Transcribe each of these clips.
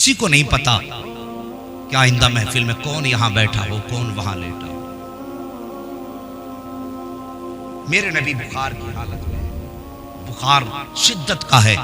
किसी को नहीं पता कि आइंदा महफिल में कौन यहां बैठा हो, कौन वहां लेटा हो। मेरे नबी बुखार की हालत में, बुखार शिद्दत का है।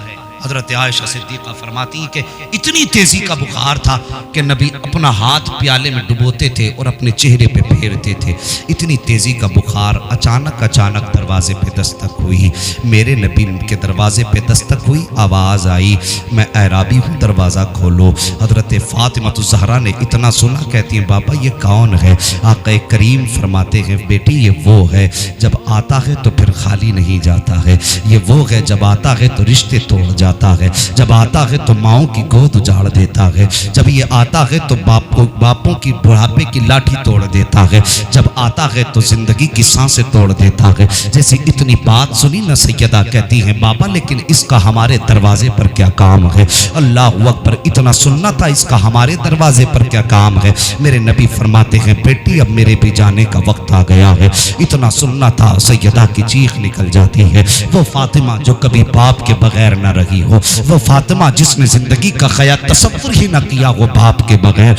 हजरत आयशा सिद्दीक़ा फरमाती हैं कि इतनी तेजी का बुखार था कि नबी अपना हाथ प्याले में डुबोते थे और अपने चेहरे पे फेरते थे। इतनी तेजी का बुखार। अचानक दरवाजे पे दस्तक हुई। मेरे नबी के दरवाजे पे दस्तक हुई, आवाज़ आई, मैं एराबी हूँ, दरवाज़ा खोलो। हजरत फ़ातिमा ज़हरा ने इतना सुना, कहती हैं बाबा ये कौन है? आक़ा करीम फरमाते हैं बेटी ये वो है, जब आता है तो फिर खाली नहीं जाता है। ये वो है जब आता है तो रिश्ते तोड़ जाता है, जब आता है तो माओं की गोद उजाड़ देता है, जब ये आता है तो बापों की बुढ़ापे की लाठी तोड़ देता है, जब आता है तो जिंदगी की सांसें तोड़ देता है। जैसे इतनी बात सुनी ना सैयदा कहती हैं बाबा लेकिन इसका हमारे दरवाजे पर क्या काम है? अल्लाह अकबर, इतना सुनना था, इसका हमारे दरवाजे पर क्या काम है? मेरे नबी फरमाते हैं बेटी अब मेरे भी जाने का वक्त आ गया है। इतना सुनना था, सैयदा की चीख निकल जाती है। वो फातिमा जो कभी बाप के बगैर न रही हो, वो फातिमा जिसने जिंदगी का ख्याल तसव्वुर ही न किया हो बाप के बगैर,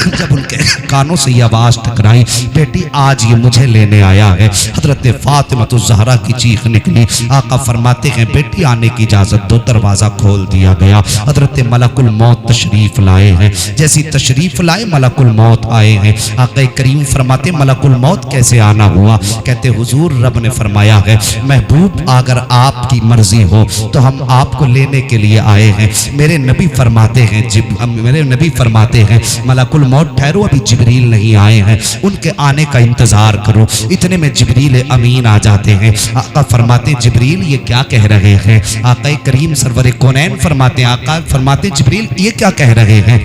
जब उनके कानों से ये आवाज टकराई बेटी आज ये मुझे लेने आया है, हजरत फातिमा तो ज़हरा की चीख निकली। आका फरमाते हैं बेटी आने की इजाजत दो। दरवाजा खोल दिया गया। हजरत मलकुल मौत तशरीफ लाए हैं। जैसी तशरीफ लाए मलकुल मौत आए हैं। आका करीम फरमाते मलकुल मौत कैसे आना हुआ? कहते हुजूर रब ने फरमाया है महबूब अगर आपकी मर्जी हो तो हम आपको लेने के लिए आए हैं। मेरे नबी फरमाते हैं मलकुल मौत ठहरो, अभी जिब्रील नहीं आए हैं, उनके आने का इंतजार करो। इतने में जिब्रील अमीन आ जाते हैं। आका फरमाते जिब्रील ये क्या कह रहे हैं? आका करीम सरवर कौनैन फरमाते हैं, आका फरमाते जिब्रील ये क्या कह रहे हैं?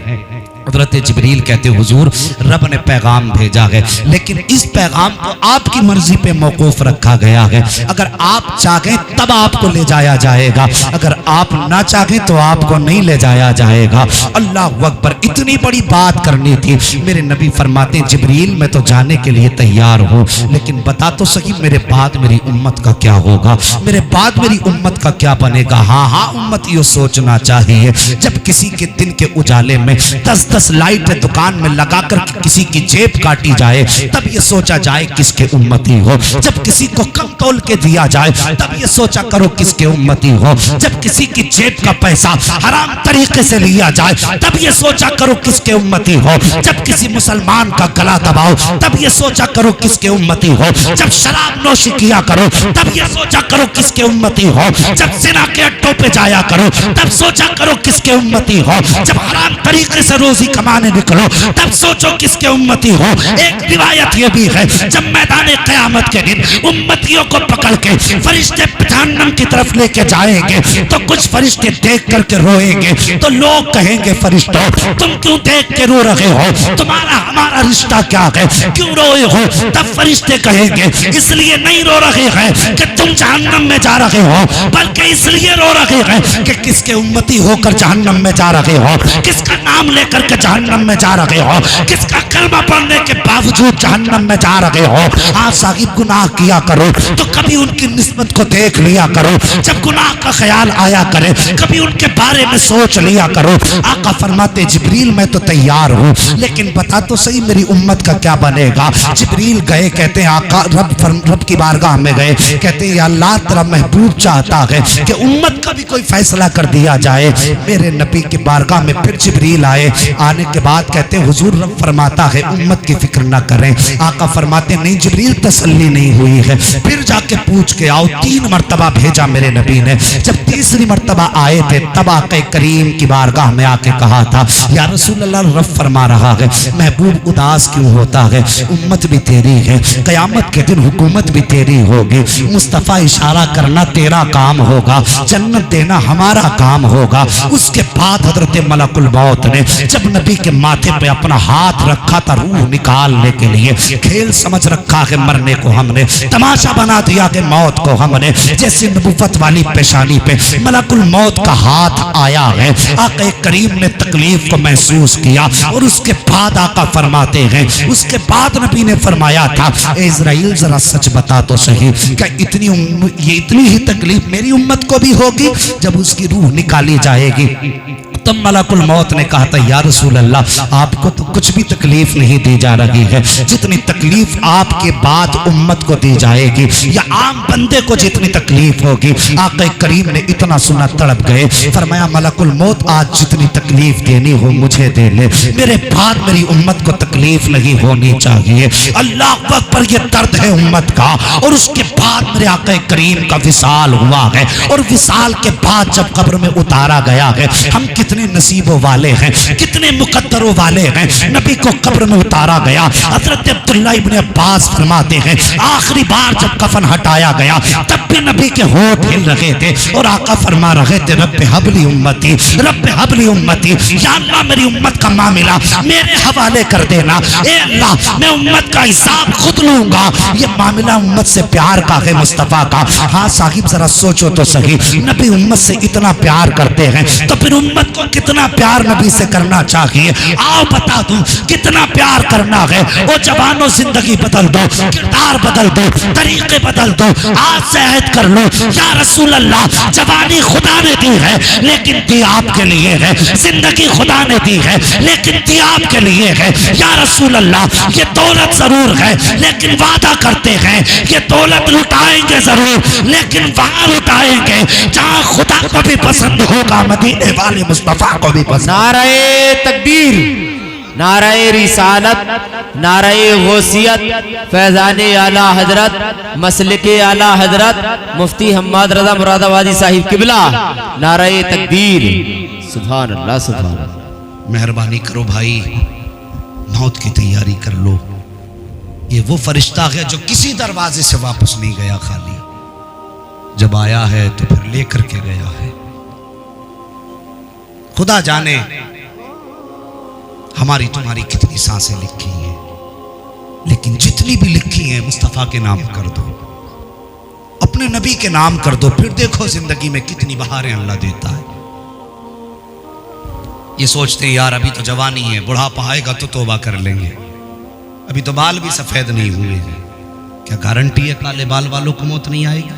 हजरत जिब्रील कहते हुजूर रब ने पैगाम भेजा है, लेकिन इस पैगाम को आपकी मर्जी पे मौकूफ रखा गया है। अगर आप चाहें तब आपको ले जाया जाएगा, अगर आप ना चाहें तो आपको नहीं ले जाया जाएगा। अल्लाह अकबर, इतनी बड़ी बात करनी थी। मेरे नबी फरमाते जिब्रील मैं तो जाने के लिए तैयार हूँ, लेकिन बता तो सही मेरे बाद मेरी उम्मत का क्या होगा, मेरे बाद मेरी उम्मत का क्या बनेगा? हाँ उम्मत ये सोचना चाहिए जब किसी के दिन के उजाले में 10 लाइट दुकान में लगाकर किसी की जेब काटी जाए तब ये सोचा जाए किसके उम्मती हो। जब किसी को कम तोल के दिया जाए तब ये सोचा करो किसके उम्मती हो। जब किसी की जेब का पैसा हराम तरीके से लिया जाए तब ये सोचा करो किसके उम्मती हो। जब किसी मुसलमान का गला दबाओ तब ये सोचा करो किसके उम्मती हो। जब शराब नोशी किया करो तब ये सोचा करो किसके उम्मती हो। जब जिना के अड्डों पे जाया करो तब सोचा करो किसके उम्मती हो। जब हराम तरीके से रोजी कमाने निकलो तब सोचो किसके उम्मती हो। एक रिवायत ये भी है जब मैदान क़यामत के दिन उम्मतियों को पकड़ के फरिश्ते जहन्नम की तरफ लेके जाएंगे तो कुछ फरिश्ते देख करके रोएंगे तो लोग कहेंगे फरिश्तों तुम क्यों देख के रो रहे हो, तुम्हारा हमारा रिश्ता क्या है, क्यों रोए हो? तब फरिश्ते कहेंगे इसलिए नहीं रो रहे हैं कि तुम जहन्नम में जा रहे हो, बल्कि इसलिए रो रहे हैं कि किसके उम्मती होकर जहन्नम में जा रहे हो, किसका नाम लेकर के जहन्नम में जा रहे हो, किसका कलमा पढ़ने के बावजूद जहन्नम में जा रहे हो। हाँ साहिब गुनाह किया करो तो कभी उनकी निस्बत को देख लिया करो, जब गुनाह का ख्याल आया करे कभी उनके बारे में सोच लिया करो। आका फरमाते जिब्रील मैं तो तैयार हूँ, लेकिन बता तो सही मेरी उम्मत का क्या बनेगा। जिब्रील गए, कहते हैं आका रब की बारगाह में गए, कहते हैं अल्लाह तेरा महबूब चाहता है कि उम्मत का भी कोई फैसला कर दिया जाए। मेरे नबी की बारगाह में फिर जिब्रील आए। आने के बाद कहते हैं हुजूर रब फरमाता है उम्मत की फिक्र ना करें। आका फरमाते नहीं जिब्रील तसल्ली नहीं हुई है, फिर जाके पूछ के आओ। 3 मरतबा भेजा मेरे नबी ने। जब तीसरी मरतबा आए थे तब आका करीम की बारगाह में आके कहा था या रसूल अल्लाह रब फरमा रहा है महबूब उदास क्यों होता है, उम्मत भी तेरी है, कयामत के दिन हुकूमत भी तेरी होगी, मुस्तफ़ा इशारा करना तेरा काम होगा, जन्नत देना हमारा काम होगा। उसके बाद हजरत मलकुल मौत ने जब नबी के माथे पे अपना हाथ रखा था रूह निकालने के लिए, खेल समझ रखा है मरने को हमने, तमाशा बना दिया कि मौत को हमने। जैसे नबुव्वत वाली पेशानी पे मलकुल मौत का हाथ आया है, आका करीम ने तकलीफ को महसूस किया और उसके बाद आका फरमाते हैं उसके बाद नबी ने फरमाया था इज़राइल जरा सच बता तो सही क्या इतनी ही तकलीफ मेरी उम्मत को भी होगी जब उसकी रूह निकाली जाएगी? तो मलकुल मौत ने कहा था या रसूल अल्लाह, आपको तो कुछ भी तकलीफ नहीं दी जा रही है, जितनी तकलीफ आपके बाद उम्मत को दी जाएगी या आम बंदे को जितनी तकलीफ होगी। आक़ा करीम ने इतना सुना तड़प गए, फरमाया मलकुल मौत आज जितनी तकलीफ देनी हो मुझे दे ले, मेरे बाद मेरी उम्मत को तकलीफ नहीं होनी चाहिए। अल्लाह अकबर, ये दर्द है उम्मत का। और उसके बाद मेरे आक़ा करीम का विसाल हुआ है, और विसाल के बाद जब कब्र में उतारा गया है, हम कितने नसीबों वाले हैं, कितने मुकद्दरों वाले हैं। नबी को कब्र में उतारा गया। हज़रत अब्दुल्लाह इब्न अब्बास फरमाते हैं आखिरी बार जब कफन हटाया गया तब भी नबी के होंठ हिल रहे थे और आका फरमा रहे थे रब्बे हबली उम्मती, रब्बे हबली उम्मती, या अल्लाह मेरी उम्मत का मामला मेरे हवाले कर देना। ए अल्लाह मैं उम्मत का हिसाब खुद लूंगा। ये मामला उम्मत से प्यार का है, मुस्तफ़ा का। हाँ साहिब जरा सोचो तो सही, नबी उम्मत से इतना प्यार करते हैं तो फिर उम्मत को कितना प्यार नबी से करना चाहिए। आओ बता दूं कितना प्यार करना है। वो जवानों जिंदगी बदल दो, किरदार बदल दो, तरीके बदल दो। आज से अहद कर लो या रसूल अल्लाह, जवानी खुदा ने दी है लेकिन दी आपके लिए है, जिंदगी खुदा ने दी है लेकिन दी आपके लिए है। या रसूल अल्लाह, ये दौलत जरूर है लेकिन वादा करते हैं ये दौलत लुटाएंगे जरूर, लेकिन वहां लुटाएंगे जहां खुदा को भी पसंद होगा, मदीने वाले मुस्तफा को भी पसंद। नारे तकबीर, नारे रिसालत, नारे गौसियत, फैजाने आला हजरत, मसलिके आला हजरत मुफ्ती हम्माद रजा मुरादाबादी साहिब किबला, नारे तकबीर। सुभान अल्लाह, सुभान अल्लाह। मेहरबानी करो भाई, मौत की तैयारी कर लो। ये वो फरिश्ता है जो किसी दरवाजे से वापस नहीं गया खाली, जब आया है तो फिर लेकर के गया है। खुदा जाने हमारी तुम्हारी कितनी सांसें लिखी हैं, लेकिन जितनी भी लिखी हैं मुस्तफ़ा के नाम कर दो, अपने नबी के नाम कर दो, फिर देखो जिंदगी में कितनी बहारें अल्लाह देता है। ये सोचते हैं यार अभी तो जवानी है, बुढ़ापा आएगा तो तौबा कर लेंगे, अभी तो बाल भी सफेद नहीं हुए हैं, क्या गारंटी है काले बाल वालों को मौत नहीं आएगी?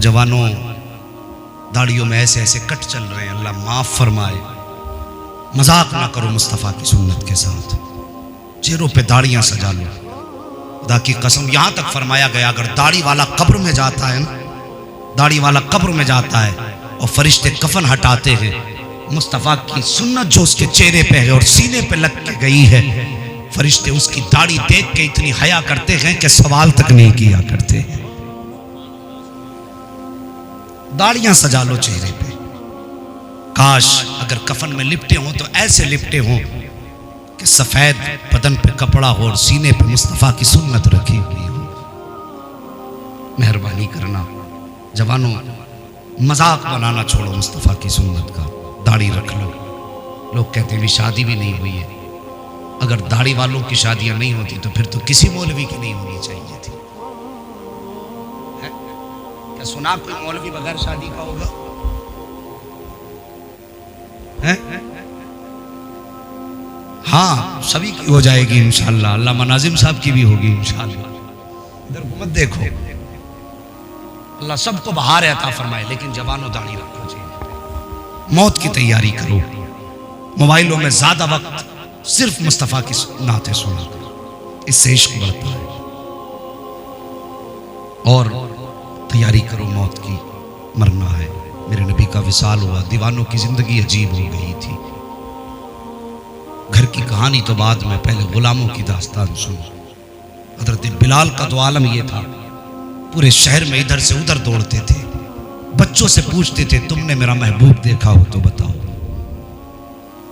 जवानों दाढ़ियों में ऐसे ऐसे कट चल रहे हैं, अल्लाह माफ फरमाए। मजाक ना करो मुस्तफ़ा की सुन्नत के साथ, चेहरों पे दाढ़ियां सजा लो। खुदा की कसम, यहां तक फरमाया गया अगर दाढ़ी वाला कब्र में जाता है ना, दाढ़ी वाला कब्र में जाता है और फरिश्ते कफन हटाते हैं, मुस्तफ़ा की सुन्नत जो उसके चेहरे पे है और सीने पे लग के गई है, फरिश्ते उसकी दाढ़ी देख के इतनी हया करते हैं कि सवाल तक नहीं किया करते हैं। दाढ़ियां सजा लो चेहरे पे। काश अगर कफन में लिपटे हों तो ऐसे लिपटे हों कि सफेद बदन पे कपड़ा हो और सीने पे मुस्तफ़ा की सुन्नत रखी हुई हो। मेहरबानी करना जवानों, मजाक बनाना छोड़ो मुस्तफ़ा की सुन्नत का, दाढ़ी रख लो। लोग कहते हैं भी शादी भी नहीं हुई है। अगर दाढ़ी वालों की शादियां नहीं होती तो फिर तो किसी मौलवी की नहीं होनी चाहिए थी। क्या सुना कोई मौलवी बगैर शादी का होगा? है? हाँ सभी की हो जाएगी इंशाअल्लाह, अल्लाह मनाजिम साहब की भी होगी इंशाअल्लाह। इधर मत देखो, अल्लाह सबको बहार अता फरमाए, लेकिन जवानों दाढ़ी रखो चाहिए। मौत की तैयारी करो, मोबाइलों में ज्यादा वक्त सिर्फ मुस्तफ़ा की नाते सुना करो, इससे इश्क बढ़ता है। और तैयारी करो मौत की, मरना है। मेरे नबी का विसाल हुआ, दीवानों की जिंदगी अजीब हो गई थी। घर की कहानी तो बाद में, पहले गुलामों की दास्तान सुनो। हजरत बिलाल का तो आलम ये था, पूरे शहर में इधर से उधर दौड़ते थे, बच्चों से पूछते थे तुमने मेरा महबूब देखा हो तो बताओ।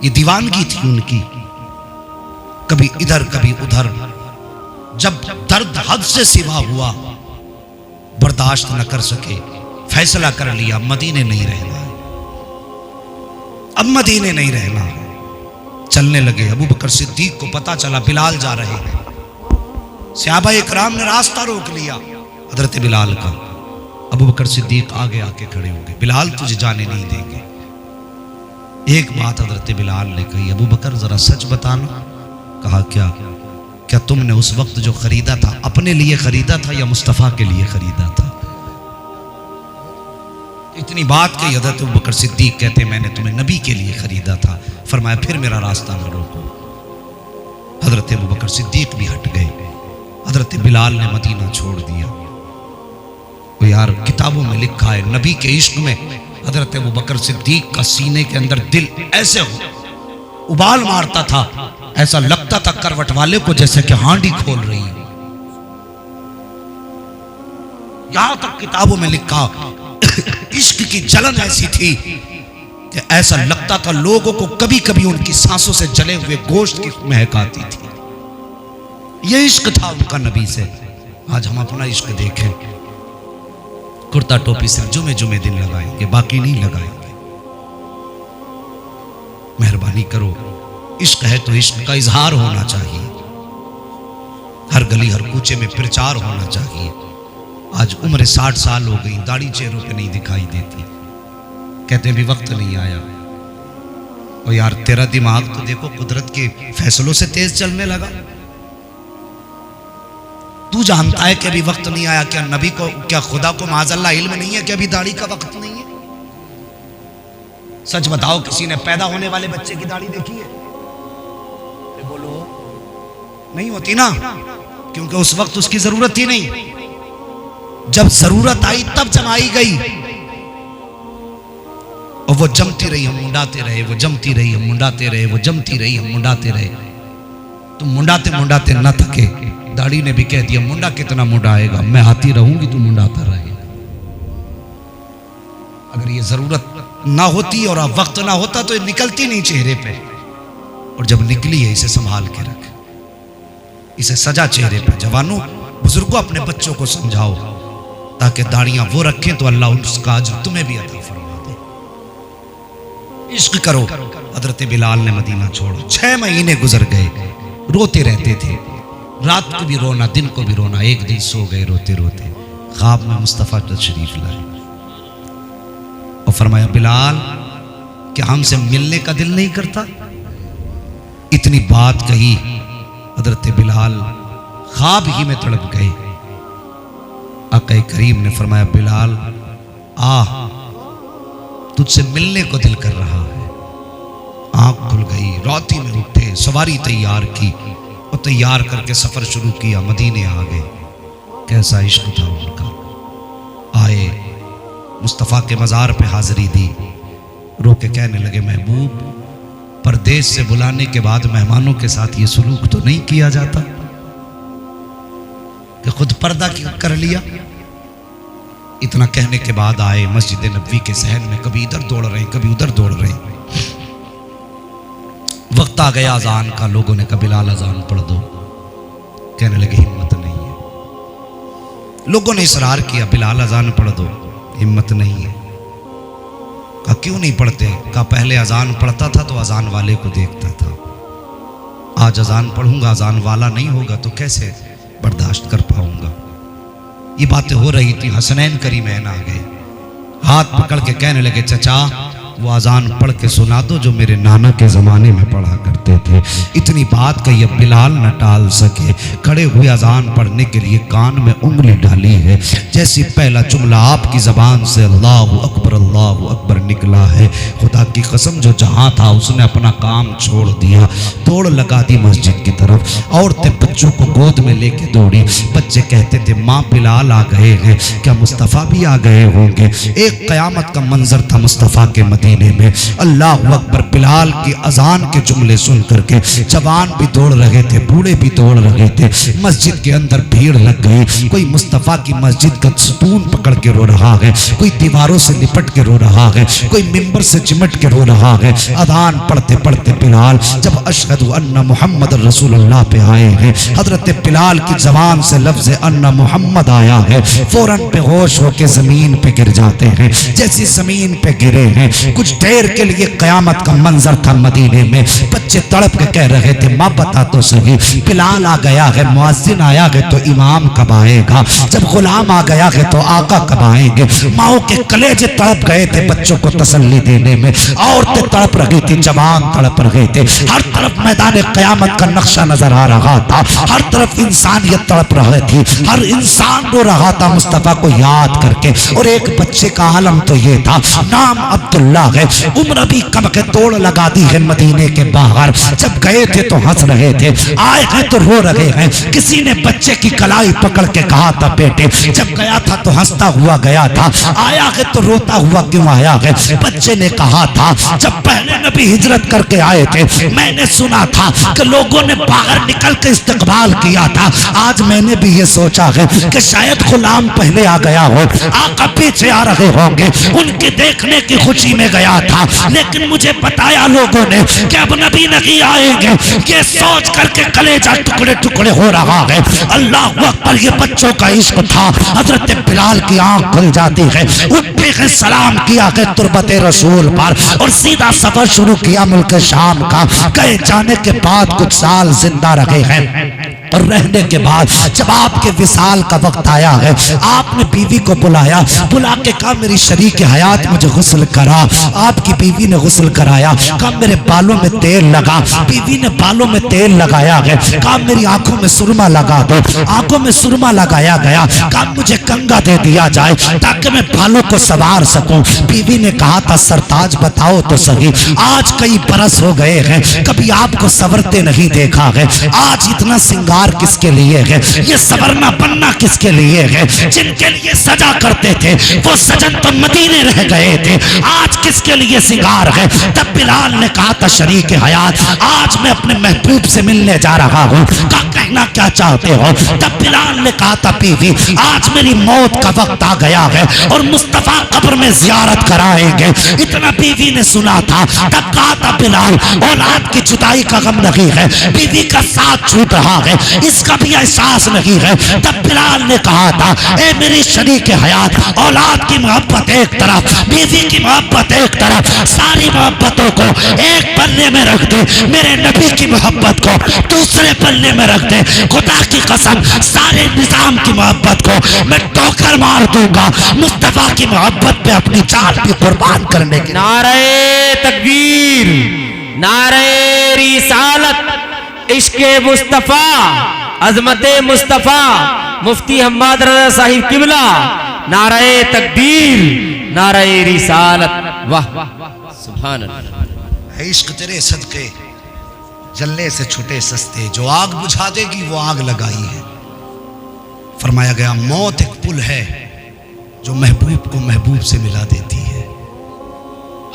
ये दीवानगी थी उनकी, कभी इधर कभी उधर। जब दर्द हद से सिवा हुआ, बर्दाश्त न कर सके, फैसला कर लिया मदीने नहीं रहना है, अब मदीने नहीं रहना है। चलने लगे। अबू बकर सिद्दीक को पता चला बिलाल जा रहे हैं, सहाबा इकराम ने रास्ता रोक लिया हजरत बिलाल का। अबू बकर सिद्दीक आगे आके खड़े हो गए, बिलाल तुझे जाने नहीं देंगे। एक बात हजरत बिलाल ने कही, अबू बकर जरा सच बताना। कहा क्या तुमने उस वक्त जो खरीदा था अपने लिए खरीदा था या मुस्तफ़ा के लिए खरीदा था? इतनी बात कही हज़रत अबू बकर सिद्दीक कहते मैंने तुम्हें नबी के लिए खरीदा था। फरमाया फिर मेरा रास्ता न रोको। हज़रत अबू बकर सिद्दीक भी हट गए। हज़रत बिलाल ने मदीना छोड़ दिया। तो यार किताबों में लिखा है नबी के इश्क में हज़रत अबू बकर सिद्दीक का सीने के अंदर दिल ऐसे उबाल मारता था, ऐसा लगता था करवट वाले को जैसे कि हांडी खोल रही है। यहां तक किताबों में लिखा इश्क की जलन ऐसी थी कि ऐसा लगता था लोगों को कभी कभी उनकी सांसों से जले हुए गोश्त की महक आती थी। यह इश्क था उनका नबी से। आज हम अपना इश्क देखें, कुर्ता टोपी सिर्फ जुमे जुमे दिन लगाएंगे, बाकी नहीं लगाएंगे। मेहरबानी करो, इश्क है तो इश्क का इजहार होना चाहिए। हर गली हर कूचे में प्रचार होना चाहिए। आज उम्र 60 साल हो गई, दाढ़ी चेहरों पे नहीं दिखाई देती, कहते भी वक्त नहीं आया। और यार तेरा दिमाग तो देखो कुदरत के फैसलों से तेज चलने लगा। तू जानता है कि अभी वक्त नहीं आया। क्या नबी को, क्या खुदा को माज़अल्लाह इल्म नहीं है कि अभी दाढ़ी का वक्त नहीं है? सच बताओ, किसी ने पैदा होने वाले बच्चे की दाढ़ी देखी है? बोलो, नहीं होती ना, क्योंकि उस वक्त उसकी जरूरत ही नहीं। जब जरूरत आई तब जमाई गई और वो जमती रही, हम मुंडाते रहे, वो जमती रही, हम मुंडाते रहे, वो जमती रही, हम मुंडाते रहे। तुम मुंडाते मुंडाते न थके। दाढ़ी ने भी कह दिया मुंडा कितना मुंडाएगा, मैं आती रहूंगी तू मुंडाता रहेगा। अगर ये जरूरत ना होती और अब वक्त ना होता तो ये निकलती नहीं चेहरे पे। और जब निकली है इसे संभाल के रख, इसे सजा चेहरे पे। जवानों बुजुर्गों अपने बच्चों को समझाओ ताकि दाढ़ियां वो रखें तो अल्लाह उसका अजर तुम्हें भी अता फरमा दे। इश्क करो। हजरत बिलाल ने मदीना छोड़ा। 6 महीने गुजर गए, रोते रहते थे, रात को भी रोना, दिन को भी रोना। एक दिन सो गए रोते रोते, ख्वाब में मुस्तफ़ा तशरीफ लाए और फरमाया बिलाल क्या हमसे मिलने का दिल नहीं करता? इतनी बात कही, हजरत बिलाल ख्वाब ही में तड़प गए। आक़ा करीम ने फरमाया बिलाल आ, तुझसे मिलने को दिल कर रहा है। आंख खुल गई, राती में उठे, सवारी तैयार की और तैयार करके सफर शुरू किया। मदीने आ गए। कैसा इश्क था उनका। आए, मुस्तफ़ा के मज़ार पे हाजिरी दी, रो के कहने लगे महबूब, परदेश से बुलाने के बाद मेहमानों के साथ ये सुलूक तो नहीं किया जाता कि खुद पर्दा कर लिया। इतना कहने के बाद आए मस्जिद नबवी के सहन में, कभी इधर दौड़ रहे हैं, कभी उधर दौड़ रहे हैं। वक्त आ गया अजान का, लोगों ने कहा बिलाल अजान पढ़ दो। कहने लगे हिम्मत नहीं है। लोगों ने इसरार किया बिलाल अजान पढ़ दो, हिम्मत नहीं है। कहा क्यों नहीं पढ़ते? कहा पहले अजान पढ़ता था तो अजान वाले को देखता था, आज अजान पढ़ूंगा अजान वाला नहीं होगा तो कैसे बर्दाश्त कर पाऊंगा। ये बातें हो रही थी, हसनैन करीमैन आ गए, हाथ पकड़ के कहने लगे चचा वो अजान पढ़ के सुना दो जो मेरे नाना के ज़माने में पढ़ा करते थे। इतनी बात कही, अब बिलाल न टाल सके, खड़े हुए अजान पढ़ने के लिए कान में उंगली डाली है। जैसी पहला जुमला आपकी ज़बान से अल्लाहु अकबर निकला है, खुदा की कसम जो जहाँ था उसने अपना काम छोड़ दिया, दौड़ लगा दी मस्जिद की तरफ। औरतें बच्चों को गोद में लेके दौड़ी। बच्चे कहते थे माँ बिलाल आ गए हैं, क्या मुस्तफ़ा भी आ गए होंगे? एक क़यामत का मंजर था मुस्तफ़ा के मदीने में। अल्लाह अकबर, बिलाल की अजान के जुमले सुन करके जवान भी दौड़ रहे थे, बूढ़े भी दौड़ रहे थे। मस्जिद के अंदर भीड़ लग गई। कोई मुस्तफ़ा की मस्जिद का सतून पकड़ के रो रहा है, कोई दीवारों से लिपट के रो रहा है, कोई मिंबर से चिमट के रो रहा है। अजान पढ़ते पढ़ते बिलाल जब अशहदु अन्ना मुहम्मद रसूलुल्लाह पे आए हैं, हजरत बिलाल की जबान से लफ्ज़ अन्ना मुहम्मद आया है, फौरन बेहोश होकर जमीन पे गिर जाते हैं। जैसी जमीन पे गिरे हैं कुछ देर के लिए क़यामत का मंजर था मदीने में। बच्चे तड़प के कह रहे थे माँ बता तो सही, बिलाल आ गया है, मुअज्जिन आया है तो इमाम कब आएगा, जब गुलाम आ गया है तो आका कब आएंगे। माओ के कलेजे तड़प गए थे बच्चों को तसल्ली देने में, औरतें तड़प रही थी, जवान तड़प रहे थे। हर तरफ मैदान क़यामत का नक्शा नजर आ रहा था, हर तरफ इंसानियत तड़प रही थी, हर इंसान रो रहा था मुस्तफा को याद करके। और एक बच्चे का आलम तो ये था, नाम अब्दुल्ला है, उम्र भी कम के तोड़ लगा दी है मदीने के बाहर। जब गए थे तो हंस रहे थे, आए हैं तो रो रहे हैं। किसी ने बच्चे की कलाई पकड़ के कहा था बेटे, जब गया था तो हंसता हुआ गया था, आया है तो रोता हुआ क्यों आया है। बच्चे ने कहा था जब पहले नबी हिजरत करके आए थे मैंने सुना था कि लोगों ने बाहर निकल के इस्तकबाल किया था। आज मैंने भी ये सोचा है कि शायद गुलाम पहले आ गया हो, आका पीछे आ रहे होंगे, उनके देखने की खुशी में गया था। लेकिन मुझे बताया लोगों ने कि अब नबी नहीं आएंगे, ये सोच करके कलेजा टुकड़े टुकड़े हो रहा है। अल्लाह अकबर, ये बच्चों का इश्क था। हजरत बिलाल की आंख खुल जाती है, उठते हैं, सलाम किया है तुरबत रसूल पर और सीधा सफर शुरू किया मुल्क शाम का। गए जाने के बाद कुछ साल जिंदा रहे हैं और रहने के बाद जब आपके विसाल का वक्त आया है, आपने बीवी को बुलाया, बुला के कहा मेरी शरीक हयात मुझे गुस्ल करा। आपकी बीवी ने गुस्ल कराया, कहा मेरे बालों में तेल लगा, बीवी ने बालों में तेल लगाया है। कहा मेरी आंखों में सुरमा लगा दो, आंखों में सुरमा लगाया गया। कहा मुझे कंगा दे दिया जाए ताकि मैं बालों को संवार सकूं। बीवी ने कहा था सरताज बताओ तो सही, आज कई बरस हो गए हैं कभी आपको संवरते नहीं देखा है, आज इतना सिंगार किसके लिए है, ये सवरना बनना किसके लिए है। जिनके लिए सजा करते थे वो सजन तो मदीने रह गए थे, आज किसके लिए सिंगार है। तब बिलाल ने कहा था शरीक हयात आज मैं अपने महबूब से मिलने जा रहा हूँ, का कहना क्या चाहते हो। तब बिलाल ने कहा था बीवी आज मेरी मौत का वक्त आ गया है और मुस्तफा कब्र में जियारत कराएंगे। इतना बीवी ने सुना था। तब कहा था बिलाल औलाद की जुदाई का गम नहीं है, बीवी का साथ छूट रहा है, इसका भी एहसास नहीं है। तब बिलाल ने कहा था ए मेरी शरीक हयात, औलाद की मोहब्बत एक तरफ, बीवी की मोहब्बत एक तरफ, सारी मोहब्बतों को एक पल्ले में रख दे, मेरे नबी की मोहब्बत को दूसरे पल्ले में रख दे। खुदा की कसम सारे निजाम की मोहब्बत को मैं ठोकर मार दूंगा, मुस्तफा की मोहब्बत पे अपनी जान भी कुर्बान करने की। नारे तकबीर, नारे रिसालत, इश्के मुस्तफा, अजमते मुस्तफा, मुफ्ती हम्माद रज़ा साहिब किबला, नारे तकबीर, नारे रिसालत। वाह सुभान अल्लाह। इश्क तेरे सदके जलने से छुटे सस्ते, जो आग बुझा देगी वो आग लगाई है। फरमाया गया मौत एक पुल है जो महबूब को महबूब से मिला देती है।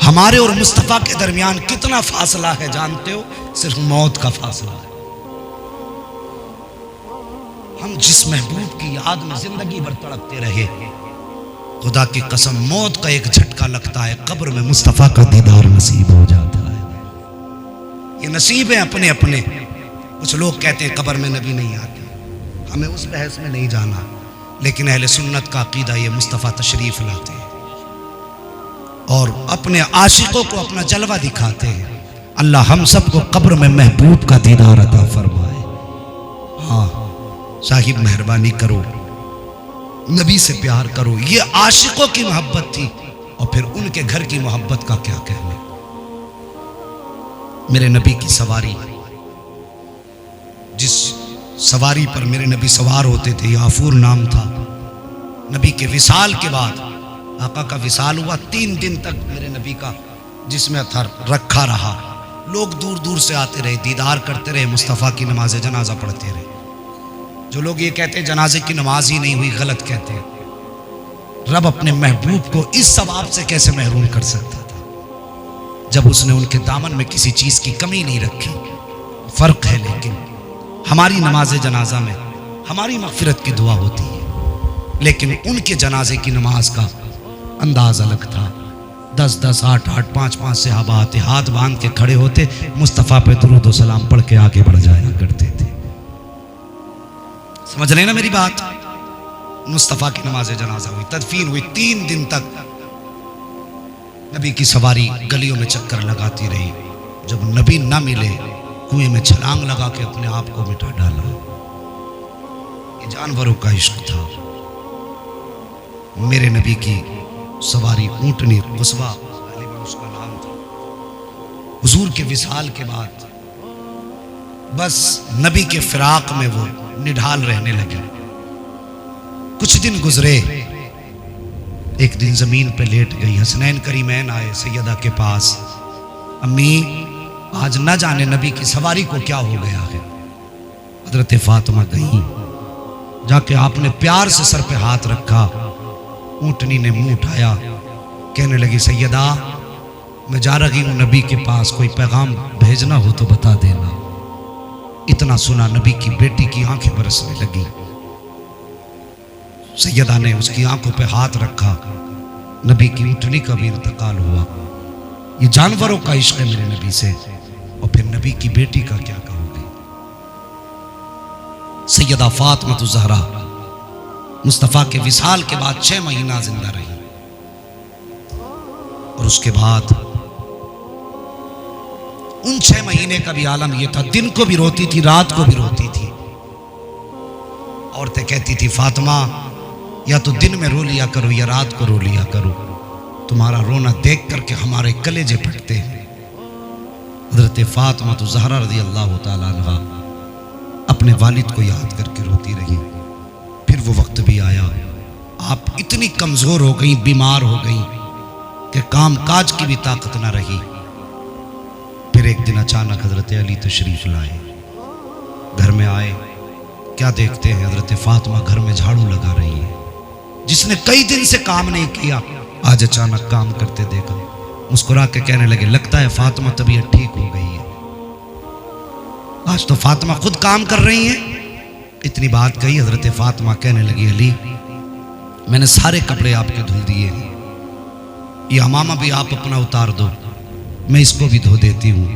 हमारे और मुस्तफा के दरमियान कितना फासला है जानते हो, सिर्फ मौत का फासला है। हम जिस महबूब की याद में जिंदगी भर तड़पते रहे, खुदा की कसम मौत का एक झटका लगता है, कब्र में मुस्तफा का दीदार नसीब हो जाता है। ये नसीब है अपने अपने। कुछ लोग कहते हैं कब्र में नबी नहीं आते, हमें उस बहस में नहीं जाना, लेकिन अहले सुन्नत का अकीदा ये मुस्तफा तशरीफ लाते हैं और अपने आशिकों को अपना जलवा दिखाते हैं। अल्लाह हम सबको कब्र में महबूब का दीदार अता फरमाए। हाँ साहिब मेहरबानी करो, नबी से प्यार करो। ये आशिकों की मोहब्बत थी और फिर उनके घर की मोहब्बत का क्या कहना। मेरे नबी की सवारी, जिस सवारी पर मेरे नबी सवार होते थे, याफूर नाम था। नबी के विसाल के बाद आका का विसाल हुआ, 3 दिन तक मेरे नबी का जिस्म अथर रखा रहा। लोग दूर दूर से आते रहे, दीदार करते रहे, मुस्तफ़ा की नमाज जनाजा पढ़ते रहे। जो लोग ये कहते हैं जनाजे की नमाज ही नहीं हुई, गलत कहते हैं। रब अपने महबूब को इस सवाब से कैसे महरूम कर सकता था जब उसने उनके दामन में किसी चीज़ की कमी नहीं रखी। फ़र्क है, लेकिन हमारी नमाज जनाजा में हमारी मग़फ़िरत की दुआ होती है, लेकिन उनके जनाजे की नमाज का अंदाज अलग था। 10-10, 8-8, 5-5 सहाबा आते, हाथ बांध के खड़े होते, मुस्तफ़ा पे दुरूद व सलाम पढ़ के आगे बढ़ जाया करते थे। समझ रहे ना मेरी बात। मुस्तफ़ा की नमाज जनाजा हुई, तदफीन हुई, 3 दिन तक नबी की सवारी गलियों में चक्कर लगाती रही। जब नबी ना मिले, कुएं में छलांग लगा के अपने आप को मिटा डाला। ये जानवरों का इश्क था। मेरे नबी की सवारी ऊंटनी कुस्वा उसका नाम था। हुजूर के विसाल के बाद बस नबी के फिराक में वो निढाल रहने लगी। कुछ दिन गुजरे, एक दिन जमीन पे लेट गई। हसनैन करीमैन आए सैयदा के पास, अम्मी आज न जाने नबी की सवारी को क्या हो गया है। हजरत फातिमा गई, जाके आपने प्यार से सर पे हाथ रखा। ऊंटनी ने मुंह उठाया, कहने लगी सैयदा मैं जा रही हूं नबी के पास, कोई पैगाम भेजना हो तो बता देना। इतना सुना नबी की बेटी की आंखें बरसने लगी। सैयदा ने उसकी आंखों पे हाथ रखा। नबी की ऊंटनी का भी इंतकाल हुआ। ये जानवरों का इश्क है मेरे नबी से। और फिर नबी की बेटी का क्या कहोगे। सैयदा फातिमा ज़हरा मुस्तफ़ा के विसाल के बाद 6 महीना जिंदा रही। और उसके बाद उन 6 महीने का भी आलम यह था, दिन को भी रोती थी, रात को भी रोती थी। औरतें कहती थी फातिमा या तो दिन में रो लिया करो या रात को रो लिया करो, तुम्हारा रोना देख करके हमारे कलेजे फटते हैं। हज़रत फातिमा ज़हरा रज़ी अल्लाह ताला अन्हा अपने वालिद को याद करके रोती रही। फिर वो वक्त भी आया, आप इतनी कमज़ोर हो गई, बीमार हो गई कि काम काज की भी ताकत ना रही। फिर एक दिन अचानक हज़रत अली तशरीफ़ लाए। घर में आए, क्या देखते हैं हज़रत फातिमा घर में झाड़ू लगा रही है। जिसने कई दिन से काम नहीं किया आज अचानक काम करते देखा। मुस्कुरा के कहने लगे लगता है फातिमा तबीयत ठीक हो गई है, आज तो फातिमा खुद काम कर रही हैं। इतनी बात कही, हज़रत फातिमा कहने लगी अली मैंने सारे कपड़े आपके धुल दिए हैं, ये हमामा भी आप अपना उतार दो, मैं इसको भी धो देती हूँ।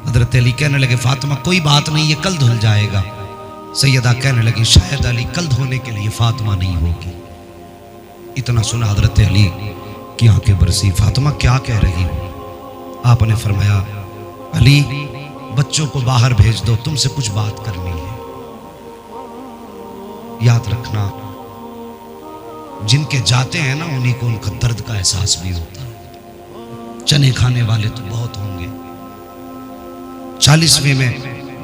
हज़रत अली कहने लगे फातिमा कोई बात नहीं, ये कल धुल जाएगा। सैयदा कहने लगी शायद अली कल धोने के लिए फातिमा नहीं होगी। इतना सुना हज़रत अली की आंखें बरसी, फातिमा क्या कह रही हो। आपने फरमाया अली बच्चों को बाहर भेज दो, तुमसे कुछ बात करनी है। याद रखना जिनके जाते हैं ना उन्हीं को उनका दर्द का एहसास भी होता है। चने खाने वाले तो बहुत होंगे, 40वें में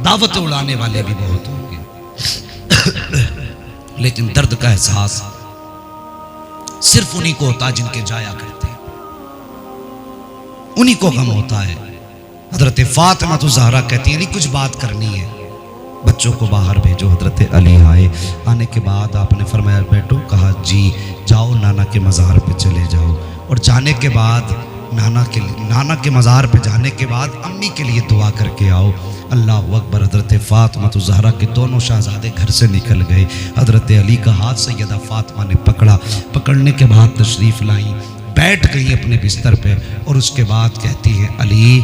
दावत उड़ाने वाले भी बहुत होंगे लेकिन दर्द का एहसास सिर्फ उन्हीं को होता है जिनके जाया करते हैं, उन्हीं को गम होता है। हजरत फातिमा ज़हरा कहती है नहीं कुछ बात करनी है, बच्चों को बाहर भेजो। हजरत अली आए, आने के बाद आपने फरमाया बैठो। कहा जी जाओ नाना के मज़ार पे चले जाओ। और जाने के बाद नाना के मज़ार पे जाने के बाद अम्मी के लिए दुआ करके आओ। अल्लाह अकबर। हज़रत फातिमा ज़हरा के दोनों शहज़ादे घर से निकल गए। हज़रत अली का हाथ सैयदा फातिमा ने पकड़ा, पकड़ने के बाद तशरीफ़ लाई, बैठ गई अपने बिस्तर पे। और उसके बाद कहती हैं अली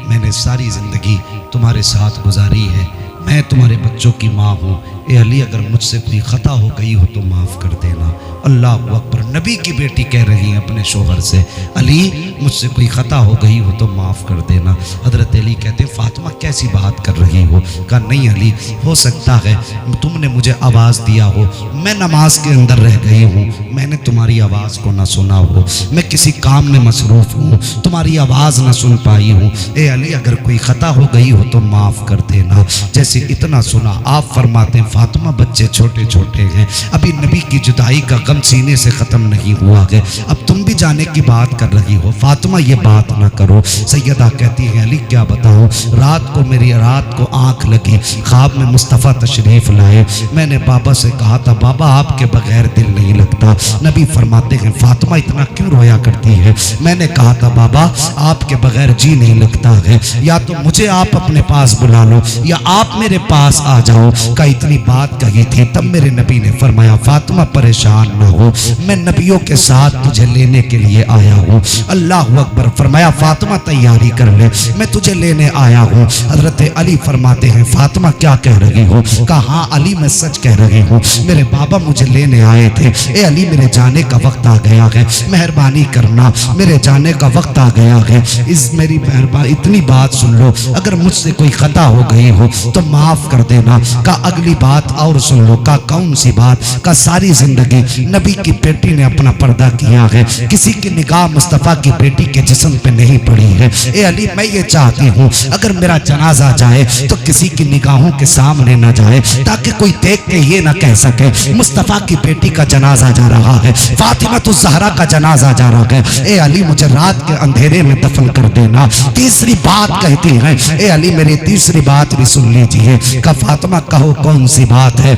मैंने सारी ज़िंदगी तुम्हारे साथ गुजारी है, मैं तुम्हारे बच्चों की माँ हूँ। ए अली अगर मुझसे कोई ख़ता हो गई हो तो माफ़ कर देना। अल्लाह अकबर। नबी की बेटी कह रही है अपने शोहर से अली मुझसे कोई ख़ता हो गई हो तो माफ़ कर देना। हज़रत अली कहते फातिमा कैसी बात कर रही हो। कहा नहीं अली हो सकता है तुमने मुझे आवाज़ दिया हो, मैं नमाज के अंदर रह गई हूँ, मैंने तुम्हारी आवाज़ को ना सुना हो, मैं किसी काम में मसरूफ़ हूँ, तुम्हारी आवाज़ ना सुन पाई हूँ। ए अली अगर कोई ख़ता हो गई हो तो माफ़ कर देना। जैसे इतना सुना आप फरमाते हैं फातिमा बच्चे छोटे छोटे हैं, अभी नबी की जुदाई का गम सीने से ख़त्म नहीं हुआ है, अब तुम भी जाने की बात कर रही हो, फातिमा ये बात ना करो। सैयदा कहती है अली क्या बताऊं, रात को आंख लगी, ख्वाब में मुस्तफ़ा तशरीफ़ लाए, मैंने बाबा से कहा था बाबा आपके बगैर दिल नहीं लगता। नबी फरमाते हैं फातिमा इतना क्यों रोया करती है। मैंने कहा था बाबा आपके बगैर जी नहीं लगता है, या तो मुझे आप अपने पास बुला लो या आप मेरे पास आ जाओ। का इतनी बात कही थी तब मेरे नबी ने फरमाया फातिमा परेशान ना हो, मैं नबियों के साथ तुझे लेने के लिए आया हूँ। अल्लाह अकबर। फरमाया फातिमा तैयारी कर ले, मैं तुझे लेने आया हूँ। हजरत अली फरमाते हैं फातिमा क्या कह रही हो? कहा हाँ अली मैं सच कह रही हूँ, मेरे बाबा मुझे लेने आए थे। ए अली मेरे जाने का वक्त आ गया है, मेहरबानी करना, मेरे जाने का वक्त आ गया है। इस मेरी मेहरबानी इतनी बात सुन लो, अगर मुझसे कोई खता हो गई हो तो माफ कर देना। का अगली बात और सुन लो। का कौन सी बात? का सारी जिंदगी नबी की बेटी ने अपना पर्दा किया है, किसी की निगाह मुस्तफा की बेटी के जिस्म पे नहीं पड़ी है। ए अली मैं ये चाहती हूँ अगर मेरा जनाजा जाए तो किसी की निगाहों के सामने न जाए, ताकि कोई देख के ये ना कह सके मुस्तफा की बेटी का जनाजा जा रहा है, फातिमा तो ज़हरा का जनाजा जा रहा है। ए अली मुझे रात के अंधेरे में दफन कर देना। तीसरी बात कहती है, ए अली मेरी तीसरी बात भी सुन लीजिए। का फातिमा कहो कौन सी बात है?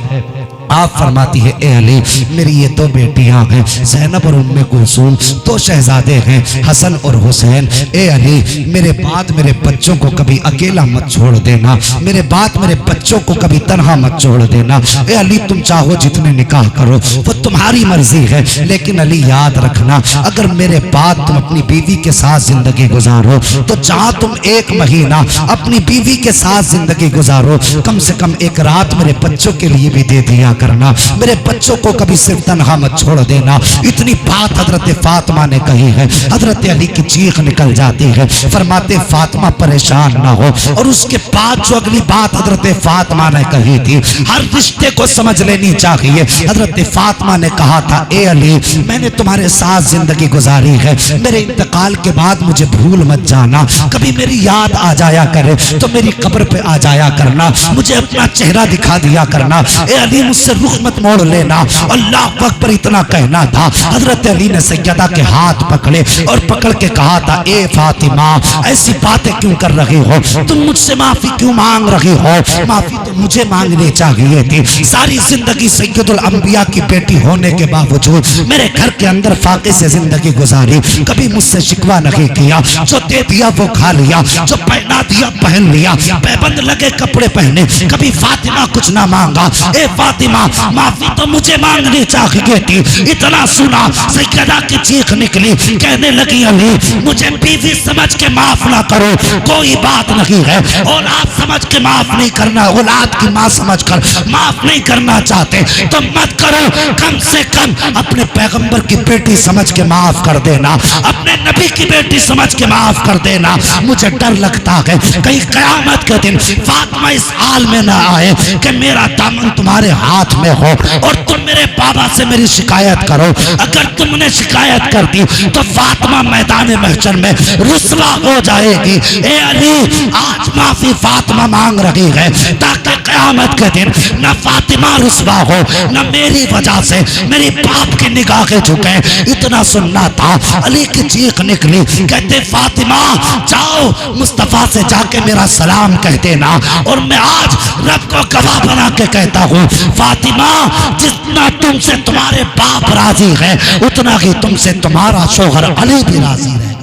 आप फरमाती है ए अली मेरी ये दो बेटियां हैं, ज़ैनब और उम्मे कुलसूम, दो शहजादे हैं हसन और हुसैन। ए अली मेरे बाद मेरे बच्चों को कभी अकेला मत छोड़ देना, मेरे बाद मेरे बच्चों को कभी तन्हा मत छोड़ देना। ए अली तुम चाहो जितने निकाह करो वो तुम्हारी मर्जी है, लेकिन अली याद रखना अगर मेरे बाद तुम अपनी बीवी के साथ जिंदगी गुजारो तो जहाँ तुम 1 महीना अपनी बीवी के साथ जिंदगी गुजारो, कम से कम एक रात मेरे बच्चों के लिए भी दे दिया करना, मेरे बच्चों को कभी सिर्फ तन्हा मत छोड़ देना। इतनी बात हजरत फातिमा ने कही है, हजरत अली की चीख निकल जाती है। फरमाते फातिमा परेशान ना हो। और उसके बाद जो अगली बात हजरत फातिमा ने कही थी हर रिश्ते को समझ लेनी चाहिए। हजरत फातिमा ने कहा था ए अली मैंने तुम्हारे साथ जिंदगी गुजारी है, मेरे इंतकाल के बाद मुझे भूल मत जाना, कभी मेरी याद आ जाया करे तो मेरी कब्र पे आ जाया करना, मुझे अपना चेहरा दिखा दिया करना। ए अली मुझसे रुख मत मोड़ लेना। अल्लाह अकबर इतना कहना था, हजरत अली ने सैयदा के हाथ पकड़े और पकड़ के कहा था ए फातिमा ऐसी बातें क्यों कर रही हो, तुम मुझसे माफी क्यों मांग रही हो? माफी तो मुझे मांगनी चाहिए थी। सारी जिंदगी सैयदुल अंबिया की बेटी होने के बावजूद मेरे घर के अंदर फाके से जिंदगी गुजारी, कभी मुझसे शिकवा नहीं किया, जो दे दिया वो खा लिया, जो पहना दिया पहन लिया, पैबंद लगे कपड़े पहने, कभी फातिमा कुछ ना मांगा। ए फातिमा माफी तो मुझे मांगनी चाहिए थी। इतना सुना सैयदा की चीख निकली, कहने लगी अली मुझे बीवी समझ के माफ ना करो, कोई बात नहीं है, औलाद समझ के माफ नहीं करना, औलाद की माँ समझ कर माफ नहीं करना चाहते तो मत करो, कम से कम अपने पैगंबर की बेटी समझ के माफ कर देना, अपने नबी की बेटी समझ के माफ कर देना। मुझे डर लगता है कहीं कयामत के दिन फातिमा इस हाल में ना आए कि मेरा दामन तुम्हारे हाथ में हो और तुम मेरे बाबा से मेरी शिकायत करो। अगर तुमने शिकायत कर दी तो फातिमा मैदान महशर में रुसवा हो जाएगी। ए अली आज माफी फातिमा मांग रही है ताकि कयामत के दिन न फातिमा रुसवा हो न मेरी वजह से मेरी बाप की निगाहें झुके। इतना सुनना था, अली की चीख निकली, कहते फातिमा जाओ मुस्तफा से जाके मेरा सलाम कह देना। और मैं आज रब को गवाह बना के कहता हूँ फातिमा जितना तुमसे तुम्हारे बाप राजी है उतना ही तुमसे तुम्हारा शोहर अली भी राजी है।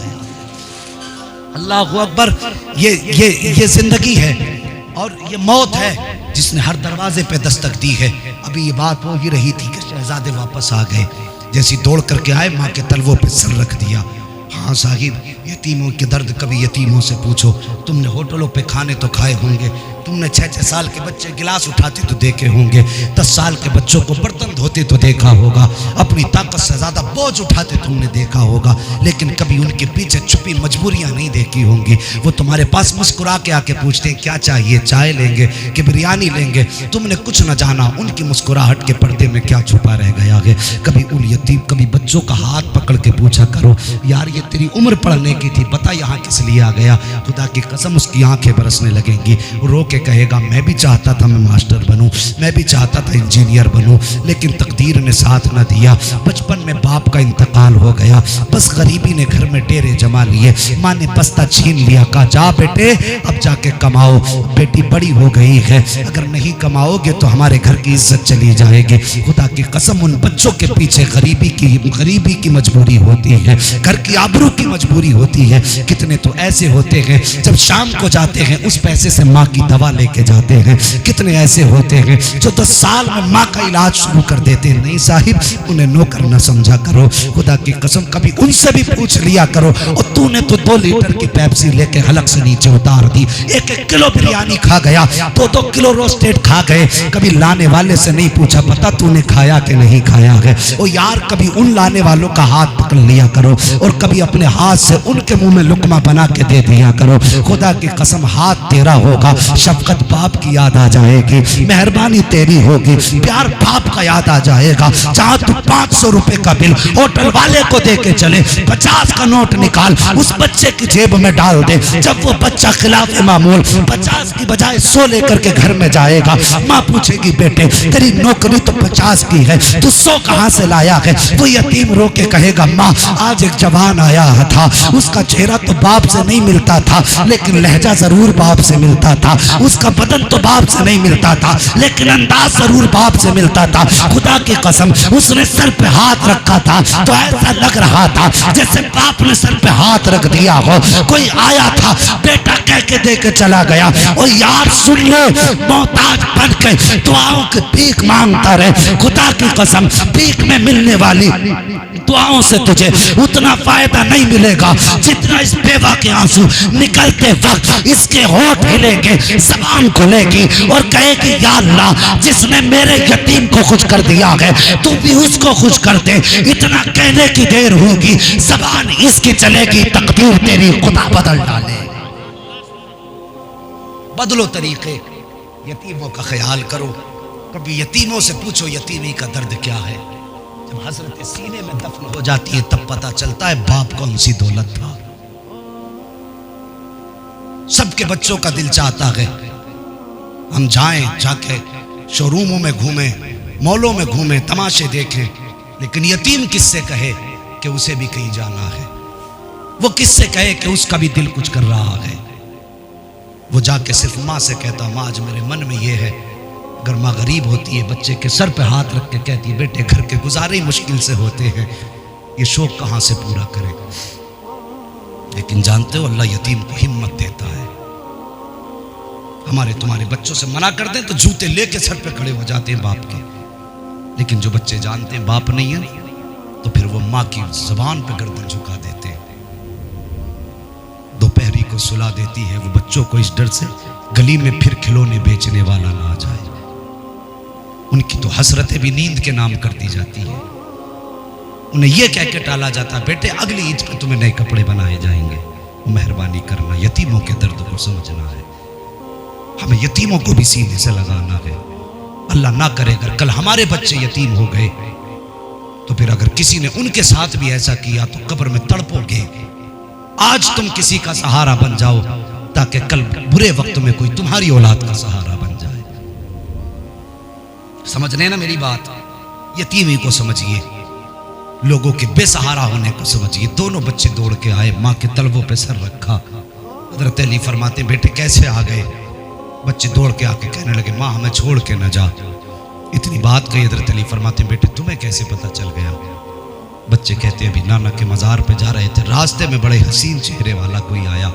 अल्लाह अकबर। ये जिंदगी है और ये मौत है जिसने हर दरवाजे पे दस्तक दी है। अभी ये बात हो ही रही थी कि शहजादे वापस आ गए, जैसी दौड़ करके आए माँ के तलवों पे सर रख दिया। हाँ साहिब यतीमों के दर्द कभी यतीमों से पूछो। तुमने होटलों पे खाने तो खाए होंगे, तुमने 6-6 साल के बच्चे गिलास उठाते तो देखे होंगे, 10 साल के बच्चों को बर्तन धोते तो देखा होगा, अपनी ताकत से ज़्यादा बोझ उठाते तुमने देखा होगा, लेकिन कभी उनके पीछे छुपी मजबूरियां नहीं देखी होंगी। वो तुम्हारे पास मुस्कुरा के आके पूछते हैं क्या चाहिए, चाय लेंगे कि बिरयानी लेंगे। तुमने कुछ न जाना उनकी मुस्कुराहट के पर्दे में क्या छुपा रह गया है। कभी उन यतीम कभी बच्चों का हाथ पकड़ के पूछा करो यार ये तेरी उम्र पढ़ने की थी, बता यहाँ किस लिए आ गया। खुदा की कसम उसकी आंखें बरसने लगेंगी, रो के कहेगा मैं भी चाहता था मैं मास्टर बनूं, मैं भी चाहता था इंजीनियर बनूं, लेकिन तकदीर ने साथ न दिया। बचपन में बाप का इंतकाल हो गया, बस गरीबी ने घर में डेरे जमा लिए, माँ ने बस्ता छीन लिया, कहा जा बेटे अब जाके कमाओ। बेटी बड़ी हो गई है, अगर नहीं कमाओगे तो हमारे घर की इज्जत चली जाएगी। खुदा की कसम उन बच्चों के पीछे गरीबी की मजबूरी होती है, घर की आबरू की मजबूरी होती होती है। कितने तो ऐसे होते हैं जब शाम को जाते हैं उस पैसे से माँ की दवा लेके जाते हैं। कितने ऐसे होते हैं जो 10 साल में माँ का इलाज शुरू कर देते हैं। नहीं साहिब, उन्हें नौकर न समझा करो। खुदा की कसम कभी उनसे भी पूछ लिया करो। और तूने तो 2 लीटर की पेप्सी लेके हलक से नीचे उतार दी, 1-1 किलो बिरयानी खा गया, 2-2 किलो रोस्टेड खा गए। कभी लाने वाले से नहीं पूछा पता तूने खाया कि नहीं खाया है। ओ यार, कभी उन लाने वालों का हाथ पकड़ लिया करो और कभी अपने हाथ से उनके मुंह में लुकमा बना के दे दिया करो। खुदा की कसम हाथ तेरा होगा, शफकत बाप की याद आ जाएगी, मेहरबानी तेरी होगी, प्यार बाप का याद आ जाएगा। जहां तू 500 रुपए का बिल होटल वाले को दे के चले, 50 का नोट निकाल उस बच्चे की जेब में डाल दे। जब वो बच्चा खिलाफ मामूल 50 की बजाय 100 लेकर के घर में जाएगा, माँ पूछेगी बेटे तेरी नौकरी तो 50 की है, तू 100 कहां से लाया है? वो यतीम रो के कहेगा माँ आज एक जवान आया था, उसका चेहरा तो बाप से नहीं मिलता था लेकिन लहजा जरूर बाप से मिलता था, उसका बदन तो बाप से नहीं मिलता था लेकिन अंदाज जरूर बाप से मिलता था। खुदा की कसम उसने सर पे हाथ रखा था तो ऐसा लग रहा था जैसे बाप ने सर पे हाथ रख दिया हो। कोई आया था बेटा कह के दे के चला गया। और यार सुन ले, मोहताज बन के दुआओं की भीख मांगता रहे। खुदा की कसम भीख में मिलने वाली दुआओं से तुझे उतना फायदा नहीं मिलेगा जितना इस बेवा के आंसू निकलते वक्त इसके होठ हिलेंगे, जबान खुलेगी और कहेगी या अल्लाह जिसने मेरे यतीम को खुश कर दिया है तू भी उसको खुश कर दे। इतना कहने की देर होगी जबान इसकी चलेगी, तकदीर तेरी खुदा बदल डाले। बदलो तरीके, यतीमों का ख्याल करो। कभी यतीमों से पूछो यतीमी का दर्द क्या है। जब हसरत सीने में दफन हो जाती है तब पता चलता है बाप कौन सी दौलत था। सबके बच्चों का दिल चाहता है हम जाएं, जाके शोरूमों में घूमें, मॉलों में घूमें, तमाशे देखें, लेकिन यतीम किससे कहे कि उसे भी कहीं जाना है? वो किससे कहे कि उसका भी दिल कुछ कर रहा है? वो जाके सिर्फ माँ से कहता माँ आज मेरे मन में ये है। अगर माँ गरीब होती है बच्चे के सर पे हाथ रख के कहती बेटे घर के गुजारे ही मुश्किल से होते हैं, ये शौक कहाँ से पूरा करे? लेकिन जानते हो अल्लाह यतीम को हिम्मत देता है। हमारे तुम्हारे बच्चों से मना कर दें तो जूते लेके सर पे खड़े हो जाते हैं बाप के, लेकिन जो बच्चे जानते हैं बाप नहीं है तो फिर वो माँ की जुबान पे गर्दन झुका देते हैं। दोपहरी को सुला देती है वो बच्चों को इस डर से गली में फिर खिलौने बेचने वाला ना आ जाए। उनकी तो हसरतें भी नींद के नाम कर दी जाती है। उन्हें यह कह के टाला जाता बेटे अगली ईद पर तुम्हें नए कपड़े बनाए जाएंगे। मेहरबानी करना, यतीमों के दर्द को समझना है, हमें यतीमों को भी सीने से लगाना है। अल्लाह ना करे अगर कल हमारे बच्चे यतीम हो गए तो फिर अगर किसी ने उनके साथ भी ऐसा किया तो कब्र में तड़पोगे। आज तुम किसी का सहारा बन जाओ ताकि कल बुरे वक्त में कोई तुम्हारी औलाद का सहारा बन जाए। समझ रहे ना मेरी बात? यतीमी को समझिए, लोगों के बेसहारा होने को समझिए। दोनों बच्चे दौड़ के आए, माँ के तलवों पे सर रखा। हज़रत अली फरमाते बेटे कैसे आ गए? बच्चे दौड़ के आके कहने लगे माँ हमें छोड़ के न जा। इतनी बात कही हज़रत अली फरमाते बेटे तुम्हें कैसे पता चल गया? बच्चे कहते अभी नाना के मज़ार पे जा रहे थे, रास्ते में बड़े हसीन चेहरे वाला कोई आया,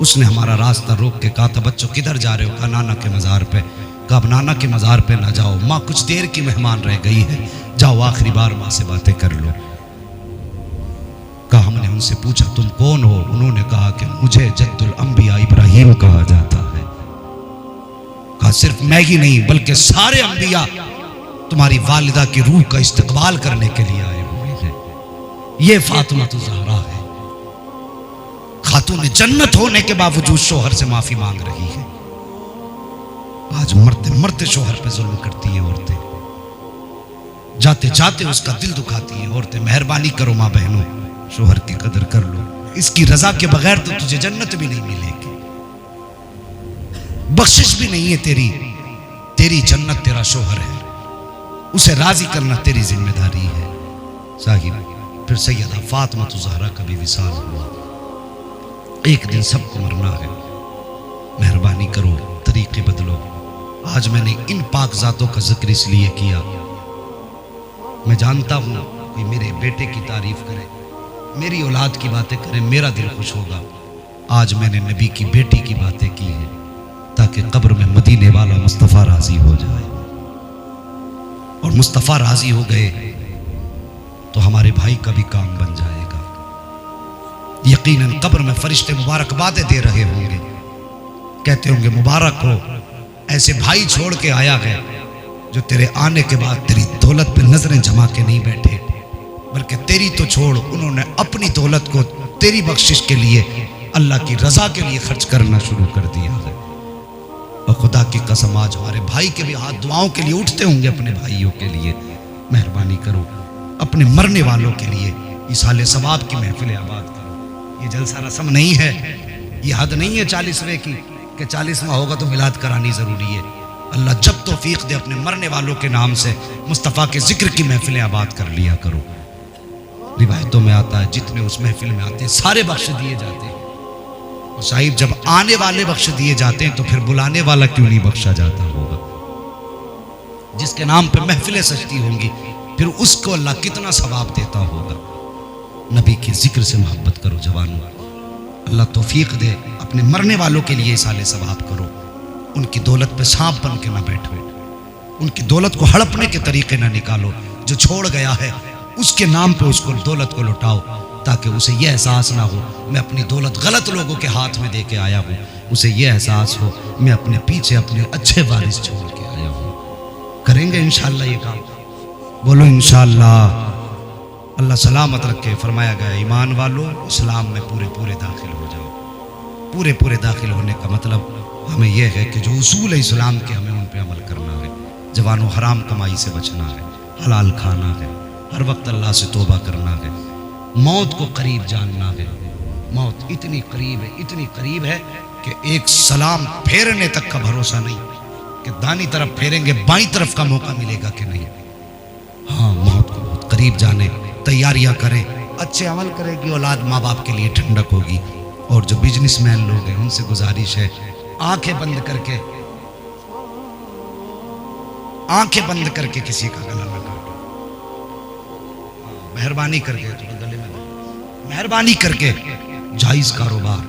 उसने हमारा रास्ता रोक के कहा था बच्चों किधर जा रहे हो? कहा नाना के मज़ार पे। कहा अब नाना के मज़ार पे ना जाओ, माँ कुछ देर की मेहमान रह गई है, जाओ आखिरी बार माँ से बातें कर लो। कहा हमने उनसे पूछा तुम कौन हो? उन्होंने कहा कि मुझे जद्दुल अंबिया इब्राहिम कहा जाता है। कहा सिर्फ मैं ही नहीं बल्कि सारे अंबिया तुम्हारी वालिदा की रूह का इस्तकबाल करने के लिए आए हुए हैं। ये फातिमा तो ज़हरा है, खातून जन्नत होने के बावजूद शोहर से माफी मांग रही है। आज मरते मरते शोहर पे जुल्म करती हैं औरतें, जाते जाते उसका दिल दुखाती हैं औरतें। मेहरबानी करो माँ बहनों, शोहर की कदर कर लो, इसकी रजा के बगैर तो तुझे जन्नत भी नहीं मिलेगी, बख्शिश भी नहीं है तेरी। तेरी जन्नत तेरा शोहर है, उसे राजी करना तेरी जिम्मेदारी है। साहिब फिर सैयदा फातिमा ज़हरा का भी विसाल हुआ। एक दिन सबको मरना है, मेहरबानी करो तरीके बदलो। आज मैंने इन पाक ज़ातों का जिक्र इसलिए किया, मैं जानता हूं कोई मेरे बेटे की तारीफ करे, मेरी औलाद की बातें करें, मेरा दिल खुश होगा। आज मैंने नबी की बेटी की बातें की हैं ताकि कब्र में मदीने वाला मुस्तफ़ा राजी हो जाए, और मुस्तफ़ा राजी हो गए तो हमारे भाई का भी काम बन जाएगा। यकीनन कब्र में फरिश्ते मुबारकबादें दे रहे होंगे, कहते होंगे मुबारक हो, ऐसे भाई छोड़ के आया है जो तेरे आने के बाद तेरी दौलत पे नजरें जमा के नहीं बैठे, बल्कि तेरी तो छोड़, उन्होंने अपनी दौलत को तेरी बख्शिश के लिए, अल्लाह की रजा के लिए खर्च करना शुरू कर दिया है। और खुदा की कसम आज हमारे भाई के भी हाथ दुआओं के लिए उठते होंगे अपने भाइयों के लिए। मेहरबानी करो, अपने मरने वालों के लिए इस साले सवाब की महफिल आबाद करो। ये जलसा रस्म नहीं है, ये हद नहीं है 40वें की कि 40वां होगा तो मिलाद करानी जरूरी है। अल्लाह जब तौफीक दे अपने मरने वालों के नाम से मुस्तफ़ा के जिक्र की महफिलें आबाद कर लिया करो। रिवायतों में आता है जितने उस महफिल में आते हैं सारे बख्श दिए जाते हैं। और साहिब जब आने वाले बख्श दिए जाते हैं तो फिर बुलाने वाला क्यों नहीं बख्शा जाता होगा? जिसके नाम पे महफिलें सजती होंगी फिर उसको अल्लाह कितना सवाब देता होगा। नबी के जिक्र से मोहब्बत करो जवानों, अल्लाह तौफीक दे अपने मरने वालों के लिए साले सवाब करो। उनकी दौलत पे सांप बन के ना बैठो, उनकी दौलत को हड़पने के तरीके ना निकालो। जो छोड़ गया है उसके नाम पे उसको दौलत को लौटाओ, ताकि उसे यह एहसास ना हो मैं अपनी दौलत गलत लोगों के हाथ में दे के आया हूँ, उसे यह एहसास हो मैं अपने पीछे अपने अच्छे वारिस छोड़ के आया हूँ। करेंगे इंशाअल्लाह ये काम, बोलो इंशाअल्लाह। अल्लाह सलामत रखे। फरमाया गया ईमान वालों इस्लाम में पूरे पूरे दाखिल हो जाओ। पूरे पूरे दाखिल होने का मतलब हमें यह है कि जो उसूल है इस्लाम के हमें उन पे अमल करना है। जवानों हराम कमाई से बचना है, हलाल खाना है, हर वक्त अल्लाह से तौबा करना है, मौत को करीब जानना है। मौत इतनी करीब है, इतनी करीब है कि एक सलाम फेरने तक का भरोसा नहीं कि दानी तरफ फेरेंगे बाईं तरफ का मौका मिलेगा कि नहीं। हाँ, मौत को बहुत करीब जाने, तैयारियां करें, अच्छे अमल करेगी औलाद माँ बाप के लिए ठंडक होगी। और जो बिजनेसमैन लोग हैं उनसे गुजारिश है आंखें बंद करके किसी का गला न काटो। मेहरबानी करके थोड़ा गले में मेहरबानी करके जायज कारोबार,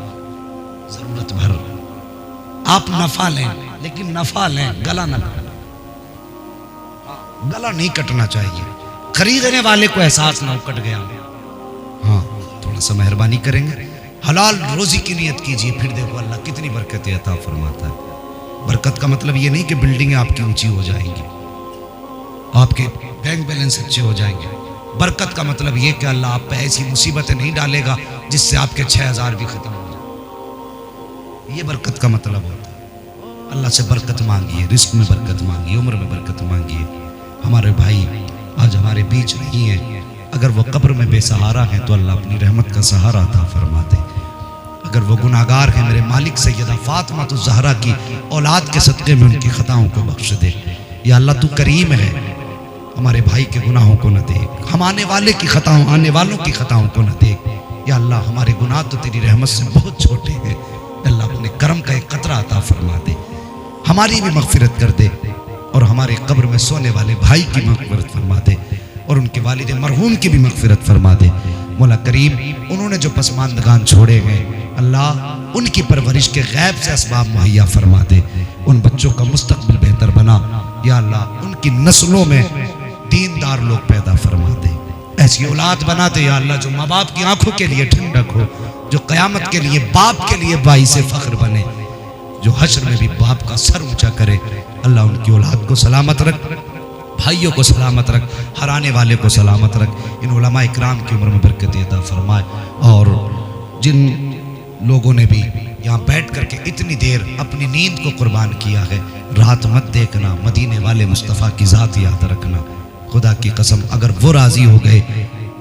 जरूरत भर आप नफा लें, लेकिन नफा लें, गला न काटना। गला नहीं कटना चाहिए, खरीदने वाले को एहसास ना हो कट गया। हाँ, थोड़ा सा मेहरबानी करेंगे, हलाल रोजी की नियत कीजिए, फिर देखो अल्लाह कितनी बरकतें अता फरमाता है। बरकत का मतलब ये नहीं कि बिल्डिंगें आपकी ऊंची हो जाएंगी, आपके बैंक बैलेंस अच्छे हो जाएंगे। बरकत का मतलब ये कि अल्लाह आप पे ऐसी मुसीबतें नहीं डालेगा जिससे आपके 6000 भी खत्म हो जाए। ये बरकत का मतलब होता है। अल्लाह से बरकत मांगिए, रिस्क में बरकत मांगिए, उम्र में बरकत मांगिए। हमारे भाई आज हमारे बीच नहीं है, अगर वो कब्र में बेसहारा है तो अल्लाह अपनी रहमत का सहारा अता फरमा दे। अगर वो गुनाहगार है, मेरे मालिक सैयदा फातिमा तो ज़हरा की औलाद के सदक़े में उनकी खताओं को बख्श दे। या अल्लाह तू करीम है, हमारे भाई के गुनाहों को न देख, हम आने वाले की खताओं, आने वालों की खताओं को न देख। या अल्लाह हमारे गुनाह तो तेरी रहमत से बहुत छोटे हैं, अल्लाह अपने करम का एक कतरा अता फरमा दे, हमारी भी मग़फ़िरत कर दे और हमारे कब्र में सोने वाले भाई की मग़फ़िरत फरमा दे और उनके वालिद मरहूम की भी मग़फ़िरत फरमा दे। मौला करीम, उन्होंने जो पसमानदगान छोड़े हैं अल्लाह उनकी परवरिश के गैब से असबाब मुहैया फरमा दे, उन बच्चों का मुस्तक़बिल बेहतर बना। या अल्लाह उनकी नस्लों में दीनदार लोग पैदा फरमा दे, ऐसी औलाद बना दे या अल्लाह जो माँ बाप की आंखों के लिए ठंडक हो, जो क़यामत के लिए बाप के लिए बाइसे फ़ख्र बने, जो हश्र में भी बाप का सर ऊंचा करे। अल्लाह उनकी औलाद को सलामत रख, भाइयों को सलामत रख, हराने वाले को सलामत रख। इन उलमा इकराम की उम्र में बरकत अता फरमाए। और जिन लोगों ने भी यहाँ बैठ करके इतनी देर अपनी नींद को कुर्बान किया है, रात मत देखना, मदीने वाले मुस्तफ़ा की ज़ात याद रखना। खुदा की कसम अगर वो राज़ी हो गए,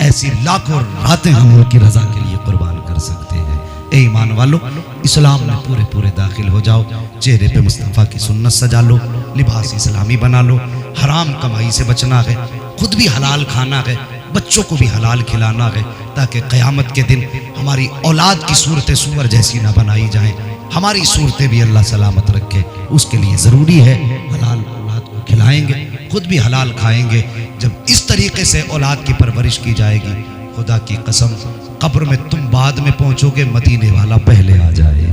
ऐसी लाखों रातें हम उनकी रज़ा के लिए कुर्बान कर सकते हैं। ए ईमान वालों, इस्लाम में पूरे पूरे दाखिल हो जाओ, चेहरे पे मुस्तफ़ा की सुन्नत सजा लो, लिबास इस्लामी बना लो, हराम कमाई से बचना है, खुद भी हलाल खाना है, बच्चों को भी हलाल खिलाना है, ताकि क़यामत के दिन हमारी औलाद की सूरतें सूअर जैसी ना बनाई जाएं, हमारी सूरतें भी अल्लाह सलामत रखे। उसके लिए ज़रूरी है हलाल औलाद को खिलाएंगे, खुद भी हलाल खाएंगे। जब इस तरीके से औलाद की परवरिश की जाएगी खुदा की कसम कब्र में तुम बाद में पहुंचोगे, मदीने वाला पहले आ जाए।